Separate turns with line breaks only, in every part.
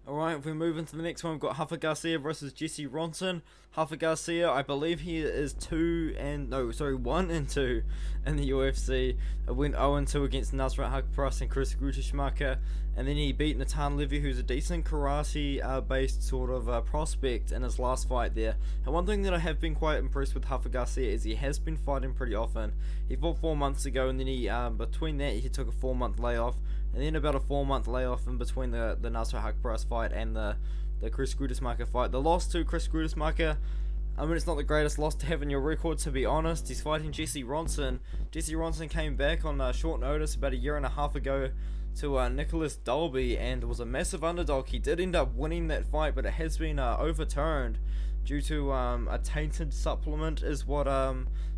Alright, if we move into the next one, we've got Rafa Garcia versus Jesse Ronson. Rafa Garcia, I believe he is 1 and 2 in the UFC. Went 0-2 against Nasrat Haqparast and Chris Gruishmaka, and then he beat Natan Levy, who's a decent karate-based sort of prospect in his last fight there. And one thing that I have been quite impressed with Rafa Garcia is he has been fighting pretty often. He fought 4 months ago, and then he between that he took a 4-month layoff, and then about a 4-month layoff in between the Nasrat Haqparast fight and the Chris Gruishmaka fight. The loss to Chris Gruishmaka, I mean, it's not the greatest loss to have in your record, to be honest. He's fighting Jesse Ronson. Jesse Ronson came back on short notice about a year and a half ago to Nicholas Dalby and was a massive underdog. He did end up winning that fight, but it has been overturned due to a tainted supplement, is what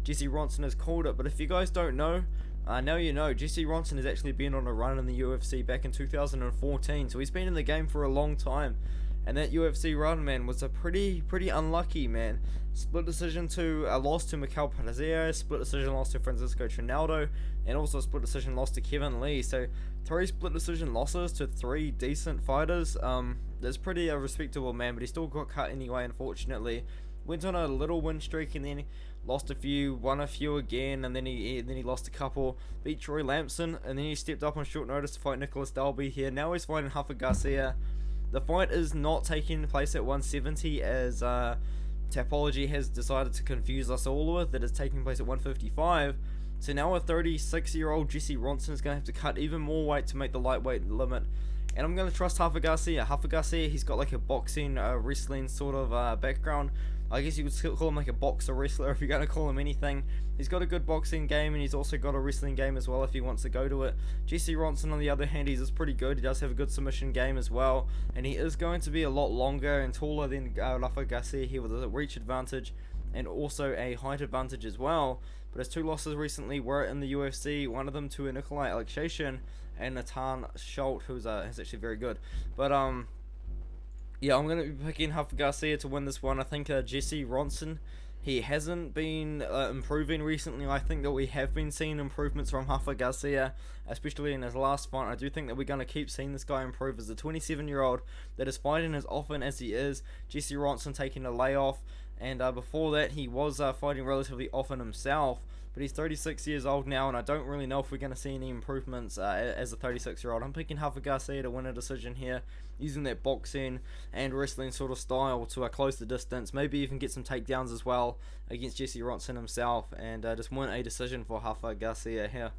Jesse Ronson has called it. But if you guys don't know, now you know. Jesse Ronson has actually been on a run in the UFC back in 2014, so he's been in the game for a long time. And that UFC run, man, was a pretty unlucky, man. Split decision to a loss to Mikhail Pazia, split decision loss to Francisco Trinaldo, and also a split decision loss to Kevin Lee. So 3 split decision losses to 3 decent fighters. That's pretty respectable, man. But he still got cut anyway, unfortunately. Went on a little win streak and then lost a few, won a few again, and then he lost a couple. Beat Troy Lampson, and then he stepped up on short notice to fight Nicholas Dalby here. Now he's fighting Rafa Garcia. The fight is not taking place at 170 as Tapology has decided to confuse us all with. It is taking place at 155. So now a 36-year-old Jesse Ronson is going to have to cut even more weight to make the lightweight limit. And I'm going to trust Rafa Garcia. Rafa Garcia, he's got like a boxing, wrestling sort of background. I guess you could call him like a boxer wrestler if you're going to call him anything. He's got a good boxing game, and he's also got a wrestling game as well if he wants to go to it. Jesse Ronson, on the other hand, he's pretty good. He does have a good submission game as well, and he is going to be a lot longer and taller than Rafa Garcia here with a reach advantage and also a height advantage as well. But his 2 losses recently were in the UFC, one of them to a Nikolai Alexishin and Natan Schultz, who's actually very good. But yeah, I'm going to be picking Rafa Garcia to win this one. I think Jesse Ronson, he hasn't been improving recently. I think that we have been seeing improvements from Rafa Garcia, especially in his last fight. I do think that we're going to keep seeing this guy improve as a 27-year-old that is fighting as often as he is. Jesse Ronson taking a layoff, and before that he was fighting relatively often himself. But he's 36 years old now, and I don't really know if we're going to see any improvements as a 36-year-old. I'm picking Rafa Garcia to win a decision here, using that boxing and wrestling sort of style to close the distance, maybe even get some takedowns as well against Jesse Ronson himself, and just win a decision for Rafa Garcia here.